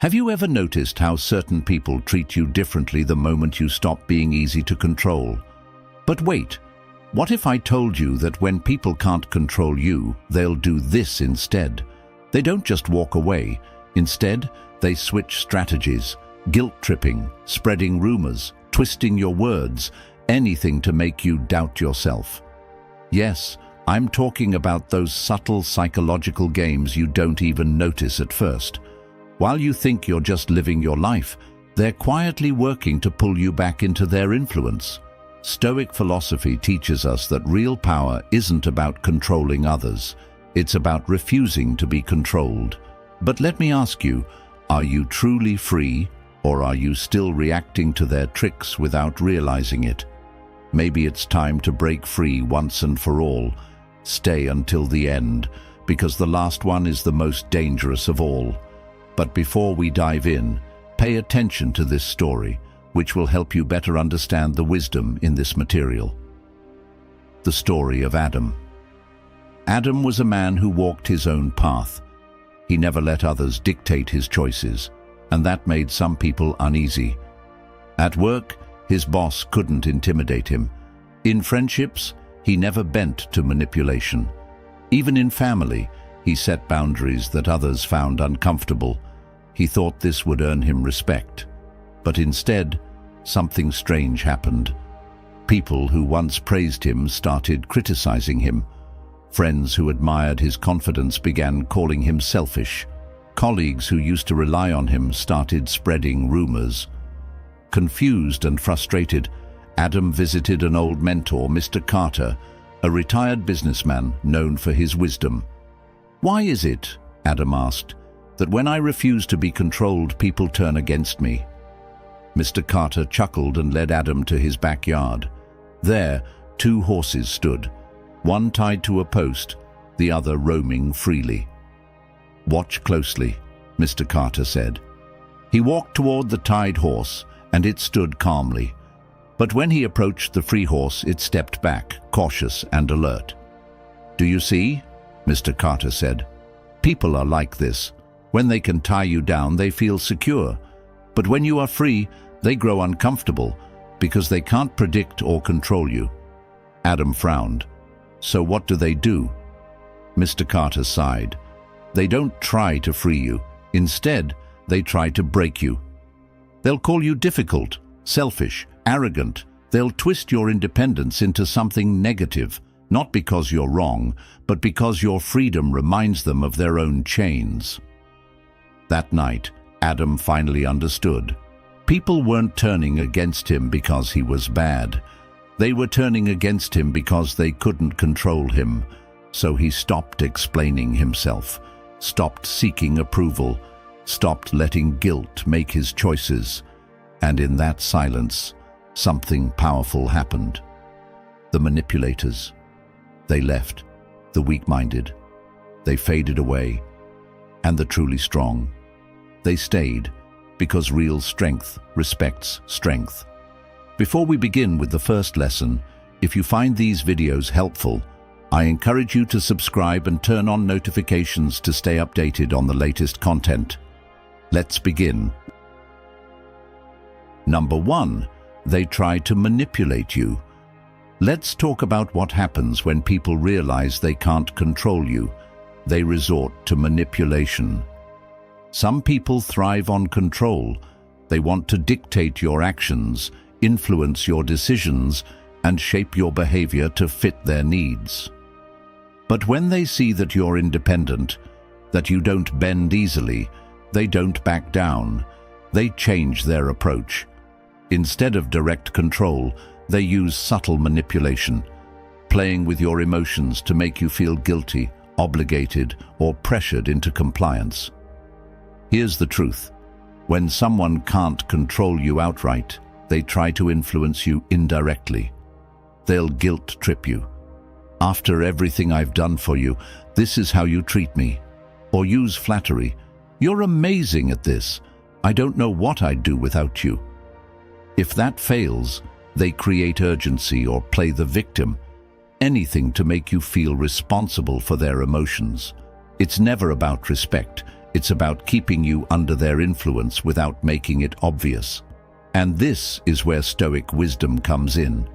Have you ever noticed how certain people treat you differently the moment you stop being easy to control? But wait, what if I told you that when people can't control you, they'll do this instead? They don't just walk away. Instead, they switch strategies, guilt-tripping, spreading rumors, twisting your words, anything to make you doubt yourself. Yes, I'm talking about those subtle psychological games you don't even notice at first. While you think you're just living your life, they're quietly working to pull you back into their influence. Stoic philosophy teaches us that real power isn't about controlling others. It's about refusing to be controlled. But let me ask you, are you truly free, or are you still reacting to their tricks without realizing it? Maybe it's time to break free once and for all. Stay until the end, because the last one is the most dangerous of all. But before we dive in, pay attention to this story, which will help you better understand the wisdom in this material. The story of Adam. Adam was a man who walked his own path. He never let others dictate his choices, and that made some people uneasy. At work, his boss couldn't intimidate him. In friendships, he never bent to manipulation. Even in family, he set boundaries that others found uncomfortable. He thought this would earn him respect. But instead, something strange happened. People who once praised him started criticizing him. Friends who admired his confidence began calling him selfish. Colleagues who used to rely on him started spreading rumors. Confused and frustrated, Adam visited an old mentor, Mr. Carter, a retired businessman known for his wisdom. "Why is it," Adam asked, "that when I refuse to be controlled, people turn against me?" Mr. Carter chuckled and led Adam to his backyard. There, two horses stood, one tied to a post, the other roaming freely. "Watch closely," Mr. Carter said. He walked toward the tied horse, and it stood calmly. But when he approached the free horse, it stepped back, cautious and alert. "Do you see?" Mr. Carter said. "People are like this. When they can tie you down, they feel secure. But when you are free, they grow uncomfortable because they can't predict or control you." Adam frowned. "So what do they do?" Mr. Carter sighed. "They don't try to free you. Instead, they try to break you. They'll call you difficult, selfish, arrogant. They'll twist your independence into something negative, not because you're wrong, but because your freedom reminds them of their own chains." That night, Adam finally understood. People weren't turning against him because he was bad. They were turning against him because they couldn't control him. So he stopped explaining himself, stopped seeking approval, stopped letting guilt make his choices. And in that silence, something powerful happened. The manipulators. They left. The weak-minded. They faded away. And the truly strong. They stayed, because real strength respects strength. Before we begin with the first lesson, if you find these videos helpful, I encourage you to subscribe and turn on notifications to stay updated on the latest content. Let's begin. Number 1, they try to manipulate you. Let's talk about what happens when people realize they can't control you. They resort to manipulation. Some people thrive on control. They want to dictate your actions, influence your decisions, and shape your behavior to fit their needs. But when they see that you're independent, that you don't bend easily, they don't back down. They change their approach. Instead of direct control, they use subtle manipulation, playing with your emotions to make you feel guilty, obligated, or pressured into compliance. Here's the truth. When someone can't control you outright, they try to influence you indirectly. They'll guilt trip you. "After everything I've done for you, this is how you treat me." Or use flattery. "You're amazing at this. I don't know what I'd do without you." If that fails, they create urgency or play the victim. Anything to make you feel responsible for their emotions. It's never about respect. It's about keeping you under their influence without making it obvious. And this is where Stoic wisdom comes in.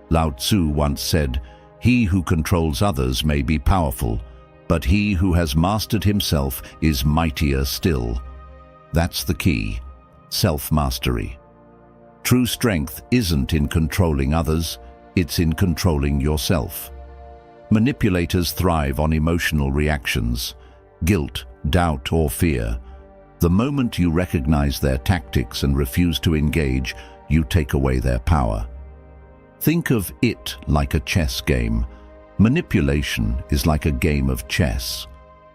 Lao Tzu once said, "He who controls others may be powerful, but he who has mastered himself is mightier still." That's the key: self-mastery. True strength isn't in controlling others, it's in controlling yourself. Manipulators thrive on emotional reactions: guilt, doubt, or fear. The moment you recognize their tactics and refuse to engage, you take away their power. Think of it like a chess game. Manipulation is like a game of chess.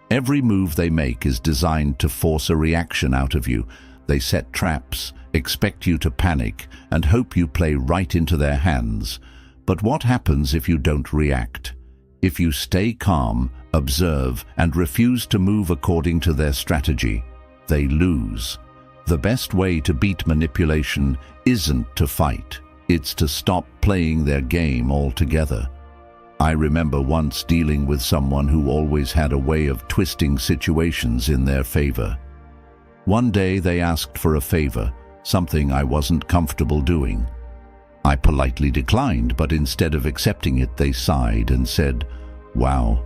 Every move they make is designed to force a reaction out of you. They set traps, expect you to panic, and hope you play right into their hands. But what happens if you don't react? If you stay calm, observe, and refuse to move according to their strategy, they lose. The best way to beat manipulation isn't to fight. It's to stop playing their game altogether. I remember once dealing with someone who always had a way of twisting situations in their favor. One day they asked for a favor, something I wasn't comfortable doing. I politely declined, but instead of accepting it, they sighed and said, "Wow,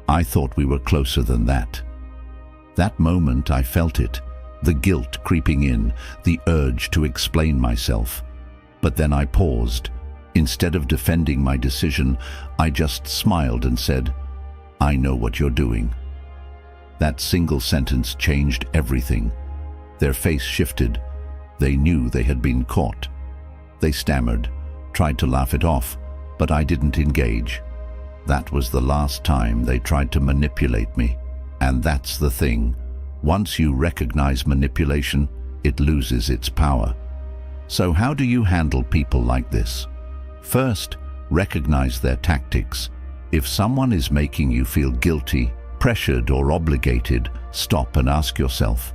I thought we were closer than that." That moment I felt it, the guilt creeping in, the urge to explain myself. But then I paused. Instead of defending my decision, I just smiled and said, "I know what you're doing." That single sentence changed everything. Their face shifted. They knew they had been caught. They stammered, tried to laugh it off, but I didn't engage. That was the last time they tried to manipulate me. And that's the thing. Once you recognize manipulation, it loses its power. So how do you handle people like this? First, recognize their tactics. If someone is making you feel guilty, pressured, or obligated, stop and ask yourself,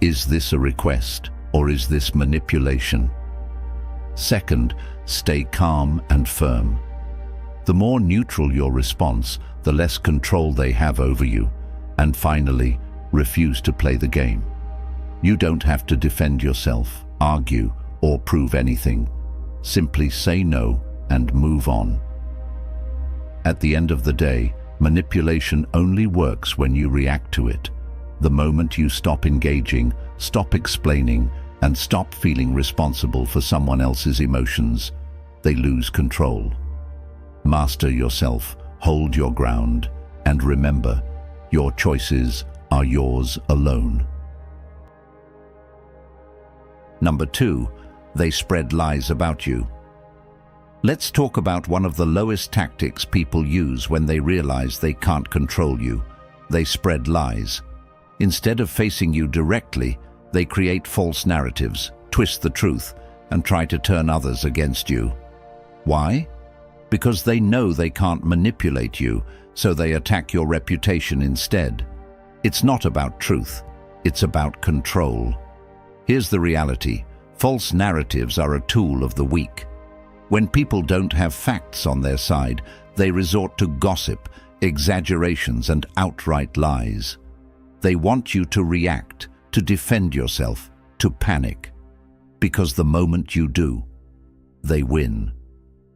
is this a request or is this manipulation? Second, stay calm and firm. The more neutral your response, the less control they have over you. And finally, refuse to play the game. You don't have to defend yourself, argue, or prove anything. Simply say no and move on. At the end of the day, manipulation only works when you react to it. The moment you stop engaging, stop explaining, and stop feeling responsible for someone else's emotions, they lose control. Master yourself, hold your ground, and remember, your choices are yours alone. Number 2, they spread lies about you. Let's talk about one of the lowest tactics people use when they realize they can't control you. They spread lies. Instead of facing you directly, they create false narratives, twist the truth, and try to turn others against you. Why? Because they know they can't manipulate you, so they attack your reputation instead. It's not about truth, it's about control. Here's the reality: false narratives are a tool of the weak. When people don't have facts on their side, they resort to gossip, exaggerations, and outright lies. They want you to react, to defend yourself, to panic. Because the moment you do, they win.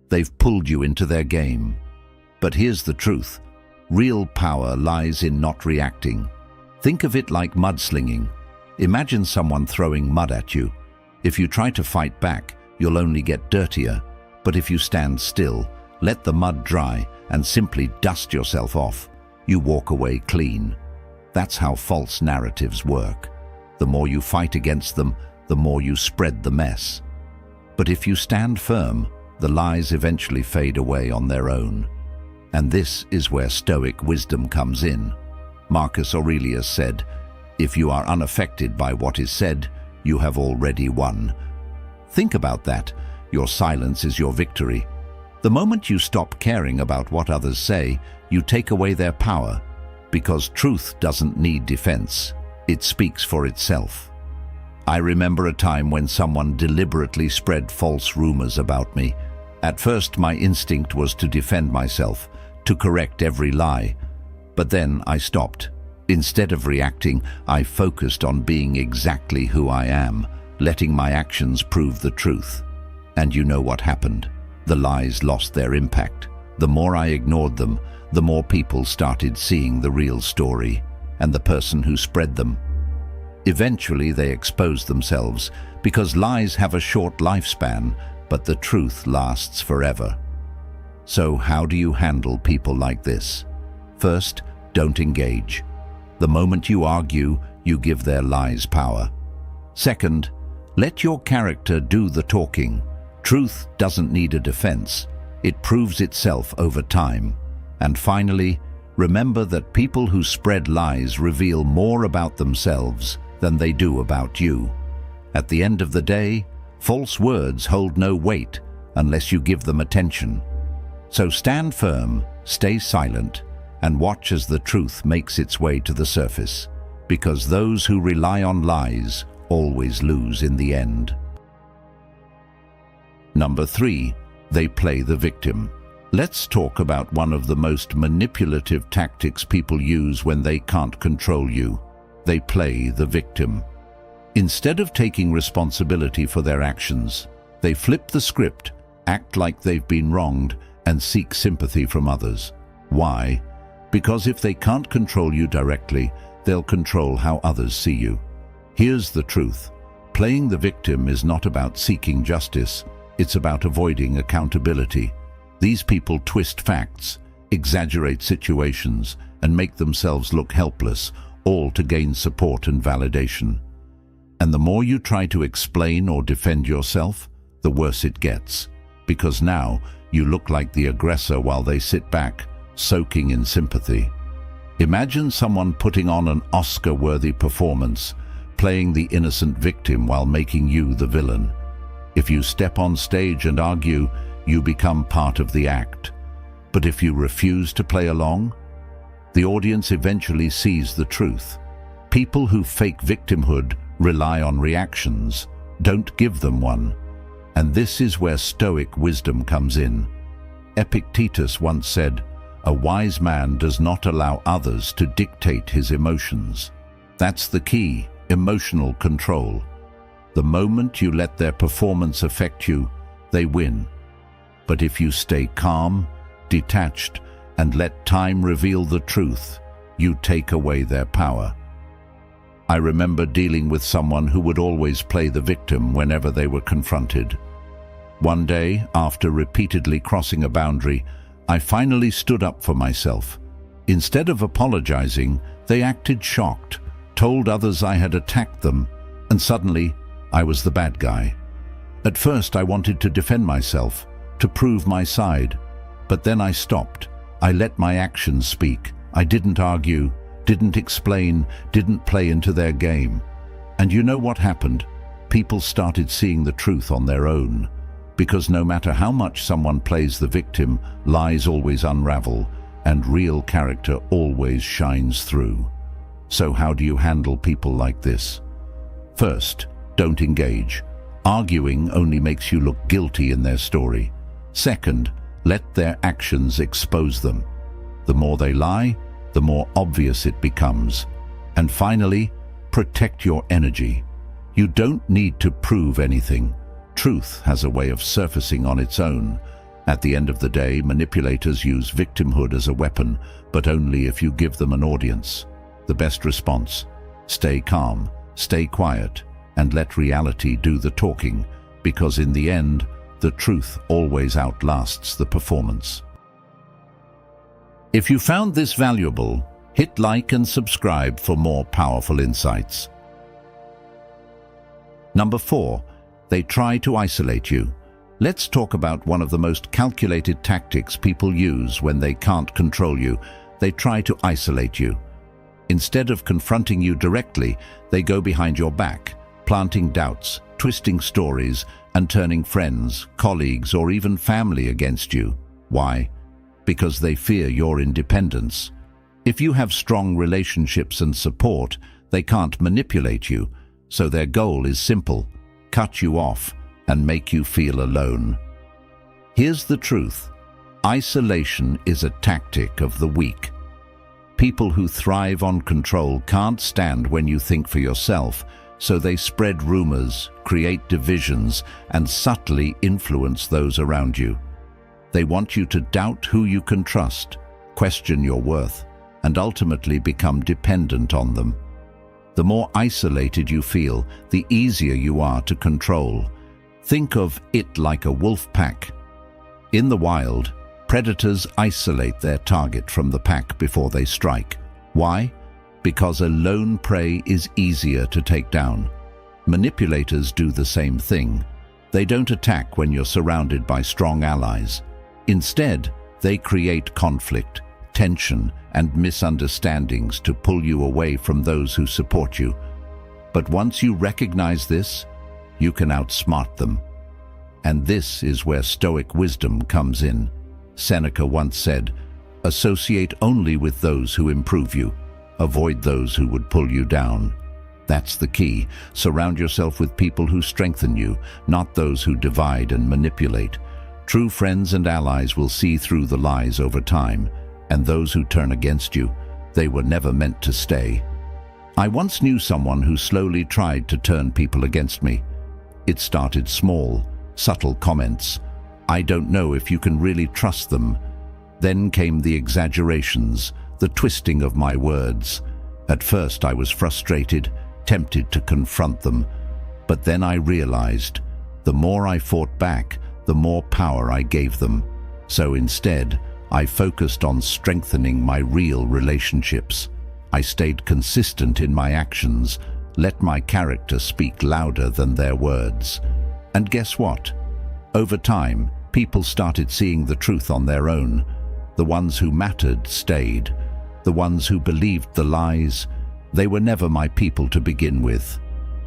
They've pulled you into their game. But here's the truth: real power lies in not reacting. Think of it like mudslinging. Imagine someone throwing mud at you. If you try to fight back, you'll only get dirtier. But if you stand still, let the mud dry, and simply dust yourself off, you walk away clean. That's how false narratives work. The more you fight against them, the more you spread the mess. But if you stand firm, the lies eventually fade away on their own. And this is where Stoic wisdom comes in. Marcus Aurelius said, "If you are unaffected by what is said, you have already won." Think about that. Your silence is your victory. The moment you stop caring about what others say, you take away their power, because truth doesn't need defense. It speaks for itself. I remember a time when someone deliberately spread false rumors about me. At first, my instinct was to defend myself, to correct every lie. But then I stopped. Instead of reacting, I focused on being exactly who I am, letting my actions prove the truth. And you know what happened? The lies lost their impact. The more I ignored them, the more people started seeing the real story and the person who spread them. Eventually, they exposed themselves because lies have a short lifespan, but the truth lasts forever. So how do you handle people like this? First, don't engage. The moment you argue, you give their lies power. Second, let your character do the talking. Truth doesn't need a defense. It proves itself over time. And finally, remember that people who spread lies reveal more about themselves than they do about you. At the end of the day, false words hold no weight unless you give them attention. So stand firm, stay silent, and watch as the truth makes its way to the surface, because those who rely on lies always lose in the end. Number 3, they play the victim. Let's talk about one of the most manipulative tactics people use when they can't control you. They play the victim. Instead of taking responsibility for their actions, they flip the script, act like they've been wronged, and seek sympathy from others. Why? Because if they can't control you directly, they'll control how others see you. Here's the truth. Playing the victim is not about seeking justice. It's about avoiding accountability. These people twist facts, exaggerate situations, and make themselves look helpless, all to gain support and validation. And the more you try to explain or defend yourself, the worse it gets, because now you look like the aggressor while they sit back, soaking in sympathy. Imagine someone putting on an Oscar-worthy performance, playing the innocent victim while making you the villain. If you step on stage and argue, you become part of the act. But if you refuse to play along, the audience eventually sees the truth. People who fake victimhood rely on reactions. Don't give them one. And this is where Stoic wisdom comes in. Epictetus once said, "A wise man does not allow others to dictate his emotions." That's the key, emotional control. The moment you let their performance affect you, they win. But if you stay calm, detached, and let time reveal the truth, you take away their power. I remember dealing with someone who would always play the victim whenever they were confronted. One day, after repeatedly crossing a boundary, I finally stood up for myself. Instead of apologizing, they acted shocked, told others I had attacked them, and suddenly I was the bad guy. At first I wanted to defend myself, to prove my side, but then I stopped. I let my actions speak. I didn't argue, didn't explain, didn't play into their game. And you know what happened? People started seeing the truth on their own. Because no matter how much someone plays the victim, lies always unravel, and real character always shines through. So how do you handle people like this? First, don't engage. Arguing only makes you look guilty in their story. Second, let their actions expose them. The more they lie, the more obvious it becomes. And finally, protect your energy. You don't need to prove anything. Truth has a way of surfacing on its own. At the end of the day, manipulators use victimhood as a weapon, but only if you give them an audience. The best response: stay calm, stay quiet, and let reality do the talking, because in the end, the truth always outlasts the performance. If you found this valuable, hit like and subscribe for more powerful insights. Number 4, they try to isolate you. Let's talk about one of the most calculated tactics people use when they can't control you. They try to isolate you. Instead of confronting you directly, they go behind your back, planting doubts, twisting stories, and turning friends, colleagues, or even family against you. Why? Because they fear your independence. If you have strong relationships and support, they can't manipulate you, so their goal is simple: cut you off and make you feel alone. Here's the truth: isolation is a tactic of the weak. People who thrive on control can't stand when you think for yourself, so they spread rumors, create divisions, and subtly influence those around you. They want you to doubt who you can trust, question your worth, and ultimately become dependent on them. The more isolated you feel, the easier you are to control. Think of it like a wolf pack. In the wild, predators isolate their target from the pack before they strike. Why? Because a lone prey is easier to take down. Manipulators do the same thing. They don't attack when you're surrounded by strong allies. Instead, they create conflict, tension, and misunderstandings to pull you away from those who support you. But once you recognize this, you can outsmart them. And this is where Stoic wisdom comes in. Seneca once said, "Associate only with those who improve you. Avoid those who would pull you down." That's the key. Surround yourself with people who strengthen you, not those who divide and manipulate. True friends and allies will see through the lies over time, and those who turn against you, they were never meant to stay. I once knew someone who slowly tried to turn people against me. It started small, subtle comments. "I don't know if you can really trust them." Then came the exaggerations, the twisting of my words. At first I was frustrated, tempted to confront them. But then I realized, the more I fought back, the more power I gave them. So instead, I focused on strengthening my real relationships. I stayed consistent in my actions, let my character speak louder than their words. And guess what? Over time, people started seeing the truth on their own. The ones who mattered stayed. The ones who believed the lies, they were never my people to begin with.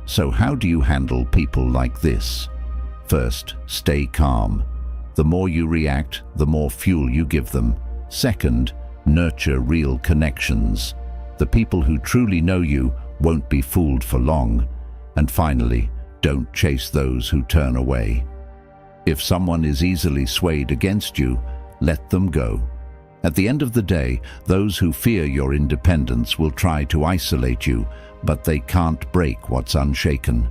So how do you handle people like this? First, stay calm. The more you react, the more fuel you give them. Second, nurture real connections. The people who truly know you won't be fooled for long. And finally, don't chase those who turn away. If someone is easily swayed against you, let them go. At the end of the day, those who fear your independence will try to isolate you, but they can't break what's unshaken.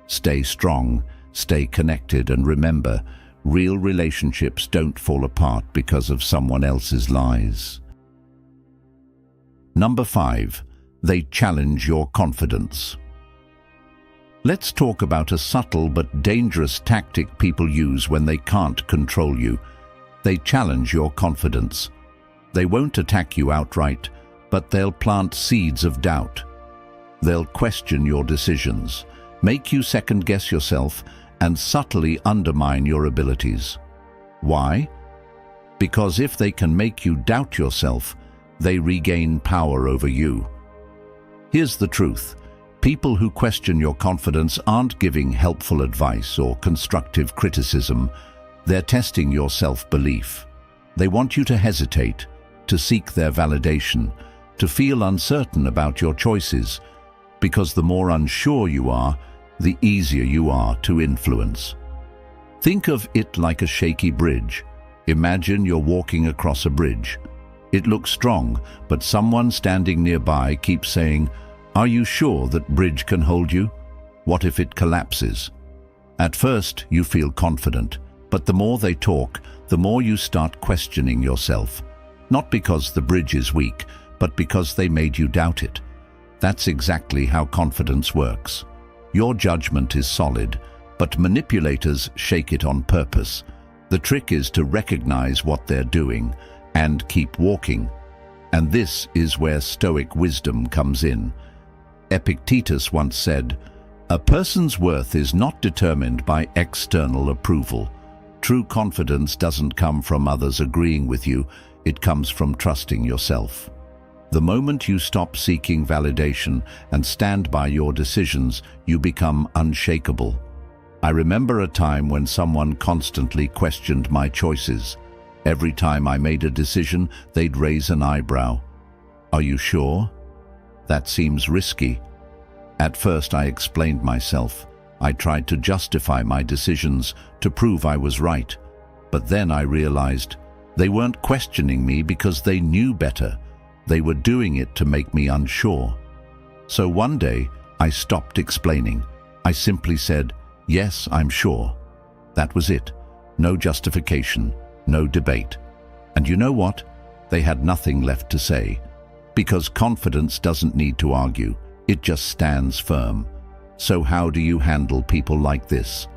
Stay strong, stay connected, and remember, real relationships don't fall apart because of someone else's lies. Number 5. They challenge your confidence. Let's talk about a subtle but dangerous tactic people use when they can't control you. They challenge your confidence. They won't attack you outright, but they'll plant seeds of doubt. They'll question your decisions, make you second-guess yourself, and subtly undermine your abilities. Why? Because if they can make you doubt yourself, they regain power over you. Here's the truth. People who question your confidence aren't giving helpful advice or constructive criticism. They're testing your self-belief. They want you to hesitate, to seek their validation, to feel uncertain about your choices, because the more unsure you are, the easier you are to influence. Think of it like a shaky bridge. Imagine you're walking across a bridge. It looks strong, but someone standing nearby keeps saying, "Are you sure that bridge can hold you? What if it collapses?" At first, you feel confident, but the more they talk, the more you start questioning yourself. Not because the bridge is weak, but because they made you doubt it. That's exactly how confidence works. Your judgment is solid, but manipulators shake it on purpose. The trick is to recognize what they're doing and keep walking. And this is where Stoic wisdom comes in. Epictetus once said, "A person's worth is not determined by external approval. True confidence doesn't come from others agreeing with you, it comes from trusting yourself." The moment you stop seeking validation and stand by your decisions, you become unshakable. I remember a time when someone constantly questioned my choices. Every time I made a decision, they'd raise an eyebrow. "Are you sure? That seems risky." At first I explained myself. I tried to justify my decisions to prove I was right. But then I realized they weren't questioning me because they knew better. They were doing it to make me unsure. So one day, I stopped explaining. I simply said, "Yes, I'm sure." That was it. No justification, no debate. And you know what? They had nothing left to say. Because confidence doesn't need to argue, it just stands firm. So how do you handle people like this?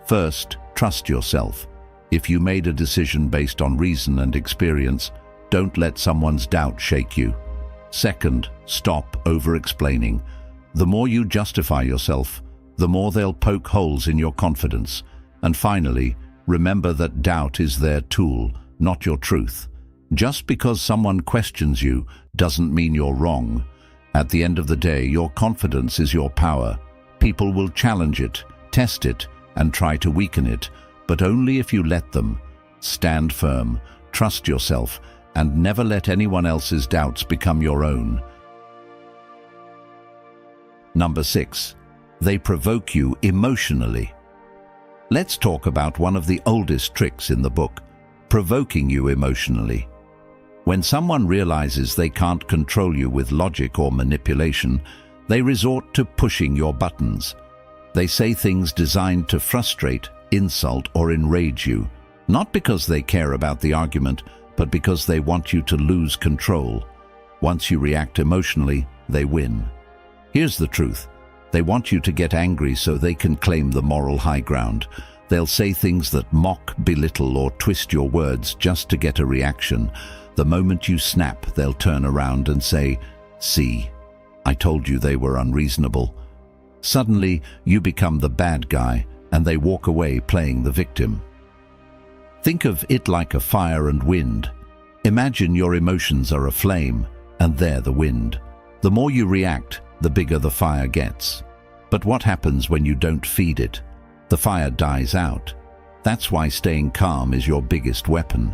First, trust yourself. If you made a decision based on reason and experience, don't let someone's doubt shake you. Second, stop over-explaining. The more you justify yourself, the more they'll poke holes in your confidence. And finally, remember that doubt is their tool, not your truth. Just because someone questions you doesn't mean you're wrong. At the end of the day, your confidence is your power. People will challenge it, test it, and try to weaken it, but only if you let them. Stand firm, trust yourself, and never let anyone else's doubts become your own. Number 6. They provoke you emotionally. Let's talk about one of the oldest tricks in the book, provoking you emotionally. When someone realizes they can't control you with logic or manipulation, they resort to pushing your buttons. They say things designed to frustrate, insult, or enrage you, not because they care about the argument, but because they want you to lose control. Once you react emotionally, they win. Here's the truth. They want you to get angry so they can claim the moral high ground. They'll say things that mock, belittle, or twist your words just to get a reaction. The moment you snap, they'll turn around and say, "See, I told you they were unreasonable." Suddenly, you become the bad guy, and they walk away playing the victim. Think of it like a fire and wind. Imagine your emotions are a flame, and they're the wind. The more you react, the bigger the fire gets. But what happens when you don't feed it? The fire dies out. That's why staying calm is your biggest weapon.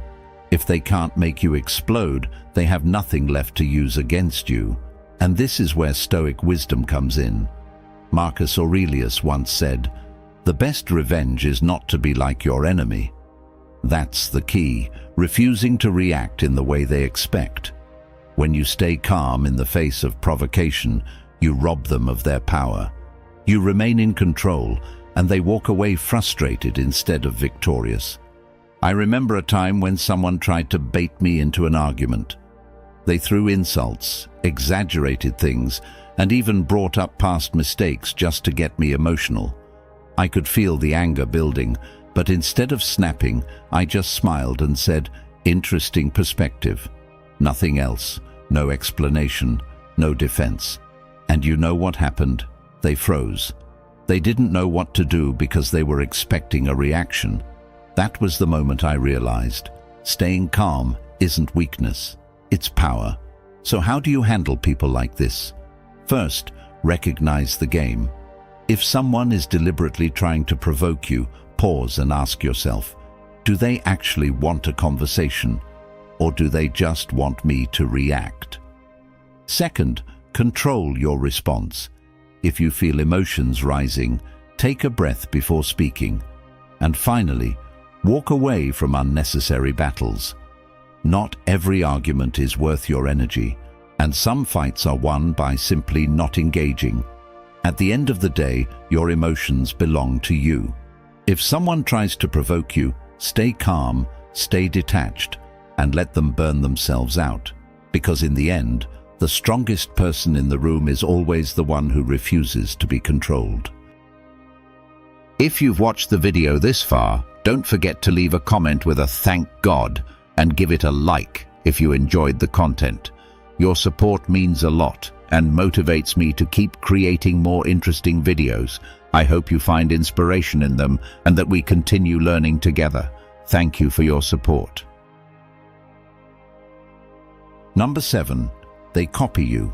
If they can't make you explode, they have nothing left to use against you. And this is where Stoic wisdom comes in. Marcus Aurelius once said, "The best revenge is not to be like your enemy." That's the key, refusing to react in the way they expect. When you stay calm in the face of provocation, you rob them of their power. You remain in control, and they walk away frustrated instead of victorious. I remember a time when someone tried to bait me into an argument. They threw insults, exaggerated things, and even brought up past mistakes just to get me emotional. I could feel the anger building, but instead of snapping, I just smiled and said, "Interesting perspective." Nothing else, no explanation, no defense. And you know what happened? They froze. They didn't know what to do because they were expecting a reaction. That was the moment I realized, staying calm isn't weakness, it's power. So how do you handle people like this? First, recognize the game. If someone is deliberately trying to provoke you, pause and ask yourself, do they actually want a conversation, or do they just want me to react? Second, control your response. If you feel emotions rising, take a breath before speaking. And finally, walk away from unnecessary battles. Not every argument is worth your energy, and some fights are won by simply not engaging. At the end of the day, your emotions belong to you. If someone tries to provoke you, stay calm, stay detached, and let them burn themselves out. Because in the end, the strongest person in the room is always the one who refuses to be controlled. If you've watched the video this far, don't forget to leave a comment with a "thank God" and give it a like if you enjoyed the content. Your support means a lot and motivates me to keep creating more interesting videos. I hope you find inspiration in them and that we continue learning together. Thank you for your support. Number 7. They copy you.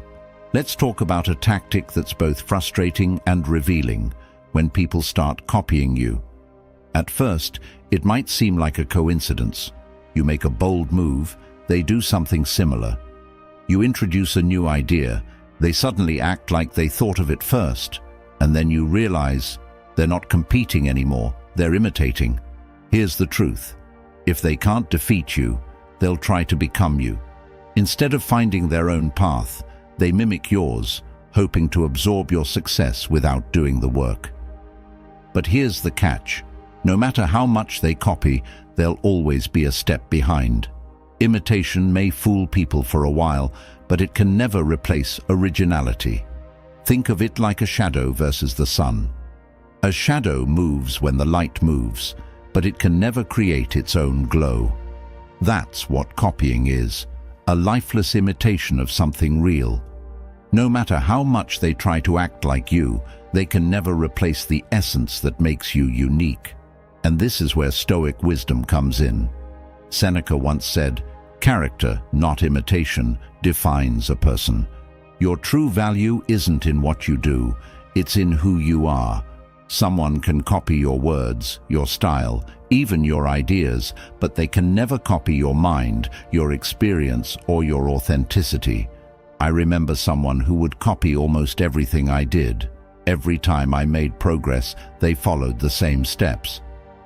Let's talk about a tactic that's both frustrating and revealing when people start copying you. At first, it might seem like a coincidence. You make a bold move, they do something similar. You introduce a new idea, they suddenly act like they thought of it first, and then you realize they're not competing anymore, they're imitating. Here's the truth. If they can't defeat you, they'll try to become you. Instead of finding their own path, they mimic yours, hoping to absorb your success without doing the work. But here's the catch. No matter how much they copy, they'll always be a step behind. Imitation may fool people for a while, but it can never replace originality. Think of it like a shadow versus the sun. A shadow moves when the light moves, but it can never create its own glow. That's what copying is, a lifeless imitation of something real. No matter how much they try to act like you, they can never replace the essence that makes you unique. And this is where Stoic wisdom comes in. Seneca once said, "Character, not imitation, defines a person. Your true value isn't in what you do, it's in who you are." Someone can copy your words, your style, even your ideas, but they can never copy your mind, your experience, or your authenticity. I remember someone who would copy almost everything I did. Every time I made progress, they followed the same steps.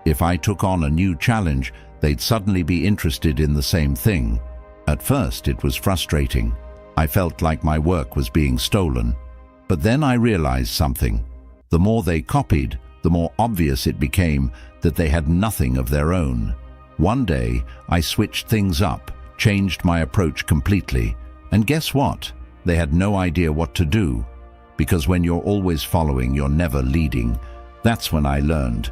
If I took on a new challenge, they'd suddenly be interested in the same thing. At first, it was frustrating. I felt like my work was being stolen. But then I realized something. The more they copied, the more obvious it became that they had nothing of their own. One day, I switched things up, changed my approach completely, and guess what? They had no idea what to do. Because when you're always following, you're never leading. That's when I learned.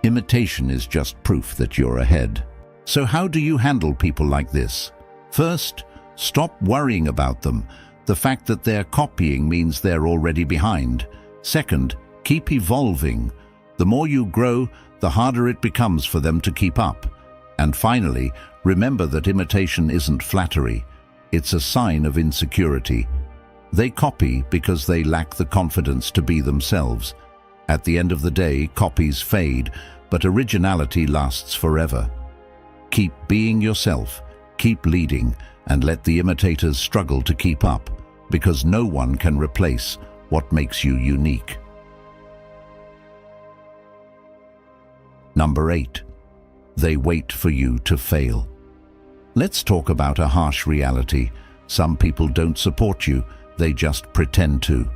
Imitation is just proof that you're ahead. So how do you handle people like this? First, stop worrying about them. The fact that they're copying means they're already behind. Second, keep evolving. The more you grow, the harder it becomes for them to keep up. And finally, remember that imitation isn't flattery. It's a sign of insecurity. They copy because they lack the confidence to be themselves. At the end of the day, copies fade, but originality lasts forever. Keep being yourself, keep leading, and let the imitators struggle to keep up, because no one can replace what makes you unique. Number 8. They wait for you to fail. Let's talk about a harsh reality. Some people don't support you, they just pretend to.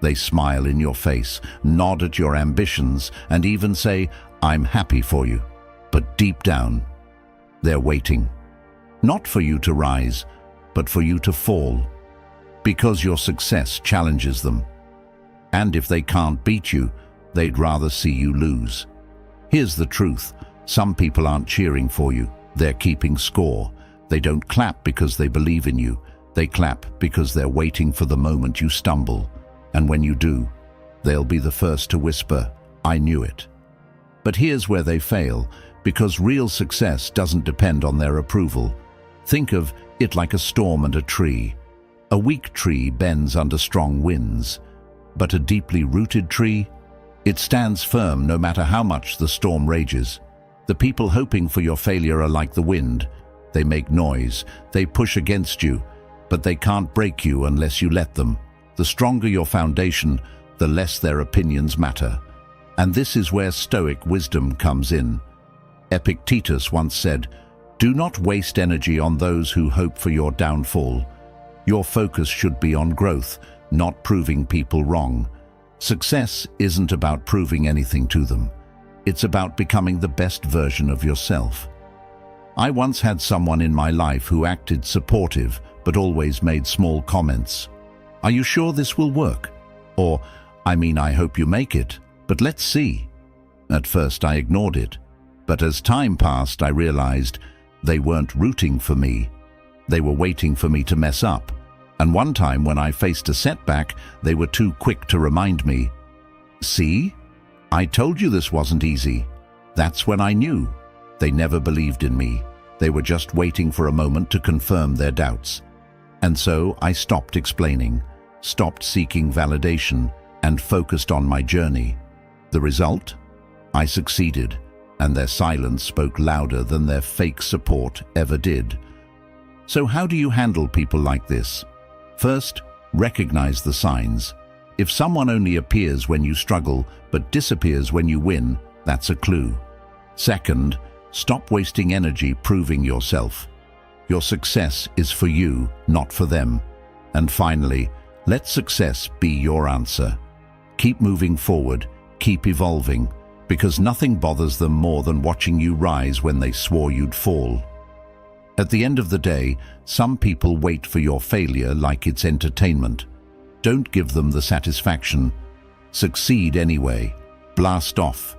They smile in your face, nod at your ambitions, and even say, "I'm happy for you." But deep down, they're waiting. Not for you to rise, but for you to fall. Because your success challenges them. And if they can't beat you, they'd rather see you lose. Here's the truth. Some people aren't cheering for you. They're keeping score. They don't clap because they believe in you. They clap because they're waiting for the moment you stumble. And when you do, they'll be the first to whisper, "I knew it." But here's where they fail, because real success doesn't depend on their approval. Think of it like a storm and a tree. A weak tree bends under strong winds, but a deeply rooted tree, it stands firm no matter how much the storm rages. The people hoping for your failure are like the wind. They make noise, they push against you, but they can't break you unless you let them. The stronger your foundation, the less their opinions matter. And this is where Stoic wisdom comes in. Epictetus once said, "Do not waste energy on those who hope for your downfall. Your focus should be on growth, not proving people wrong." Success isn't about proving anything to them. It's about becoming the best version of yourself. I once had someone in my life who acted supportive, but always made small comments. "Are you sure this will work?" Or, I hope you make it, but let's see." At first I ignored it, but as time passed I realized they weren't rooting for me. They were waiting for me to mess up. And one time when I faced a setback, they were too quick to remind me, "See? I told you this wasn't easy." That's when I knew. They never believed in me. They were just waiting for a moment to confirm their doubts. And so I stopped explaining, stopped seeking validation, and focused on my journey. The result? I succeeded, and their silence spoke louder than their fake support ever did. So how do you handle people like this? First, recognize the signs. If someone only appears when you struggle but disappears when you win, that's a clue. Second, stop wasting energy proving yourself. Your success is for you, not for them. And finally, let success be your answer. Keep moving forward, keep evolving, because nothing bothers them more than watching you rise when they swore you'd fall. At the end of the day, some people wait for your failure like it's entertainment. Don't give them the satisfaction. Succeed anyway. Blast off.